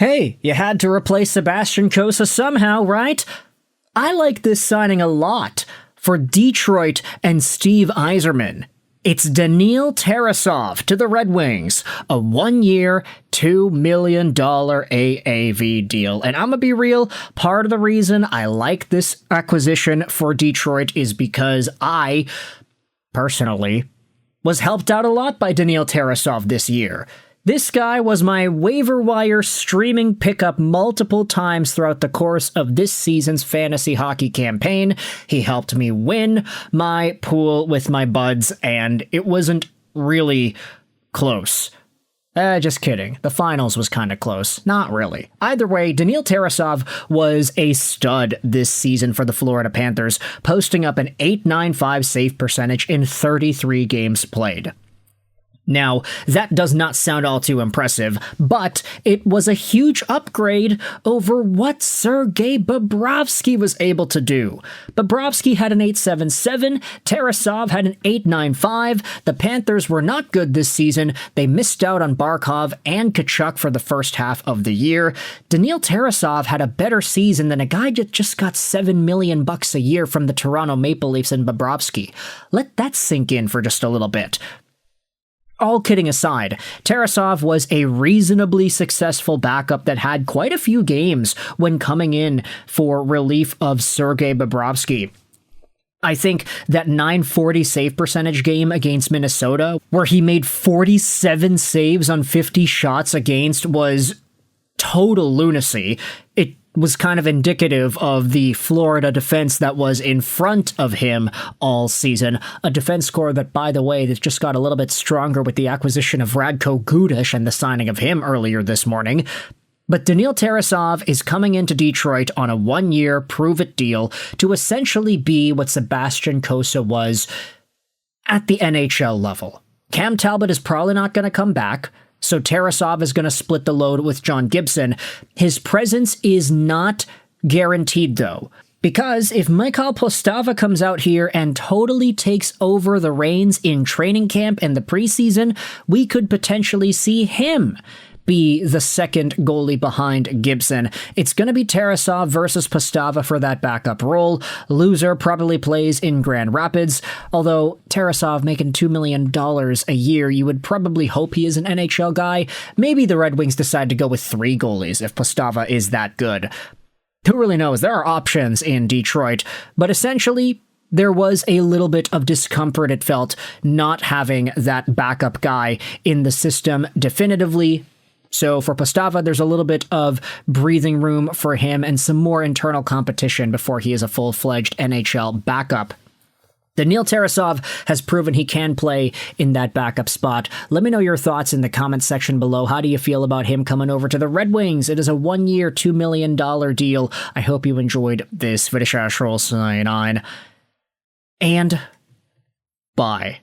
Hey, you had to replace Sebastian Cossa somehow, right? I like this signing a lot. For Detroit and Steve Yzerman, it's Daniil Tarasov to the Red Wings, a 1-year, $2 million AAV deal. And I'm gonna be real, part of the reason I like this acquisition for Detroit is because I, personally, was helped out a lot by Daniil Tarasov this year. This guy was my waiver wire streaming pickup multiple times throughout the course of this season's fantasy hockey campaign. He helped me win my pool with my buds, and it wasn't really close. Just kidding. The finals was kind of close. Not really. Either way, Daniil Tarasov was a stud this season for the Florida Panthers, posting up an .895 save percentage in 33 games played. Now, that does not sound all too impressive, but it was a huge upgrade over what Sergei Bobrovsky was able to do. Bobrovsky had an .877, Tarasov had an .895. The Panthers were not good this season. They missed out on Barkov and Tkachuk for the first half of the year. Daniil Tarasov had a better season than a guy that just got $7 million a year from the Toronto Maple Leafs and Bobrovsky. Let that sink in for just a little bit. All kidding aside, Tarasov was a reasonably successful backup that had quite a few games when coming in for relief of Sergei Bobrovsky. I think that .940 save percentage game against Minnesota, where he made 47 saves on 50 shots against, was total lunacy. It was kind of indicative of the Florida defense that was in front of him all season. A defense core that, by the way, that just got a little bit stronger with the acquisition of Radko Gudas and the signing of him earlier this morning. But Daniil Tarasov is coming into Detroit on a 1-year prove-it deal to essentially be what Sebastian Cossa was at the NHL level. Cam Talbot is probably not going to come back, so Tarasov is going to split the load with John Gibson. His presence is not guaranteed, though, because if Michael Postava comes out here and totally takes over the reins in training camp and the preseason, we could potentially see him be the second goalie behind Gibson. It's going to be Tarasov versus Postava for that backup role. Loser probably plays in Grand Rapids, although Tarasov making $2 million a year, you would probably hope he is an NHL guy. Maybe the Red Wings decide to go with 3 goalies if Postava is that good. Who really knows? There are options in Detroit, but essentially, there was a little bit of discomfort, it felt, not having that backup guy in the system definitively. So for Postava, there's a little bit of breathing room for him and some more internal competition before he is a full-fledged NHL backup. Daniil Tarasov has proven he can play in that backup spot. Let me know your thoughts in the comments section below. How do you feel about him coming over to the Red Wings? It is a 1-year, $2 million deal. I hope you enjoyed this video. And bye.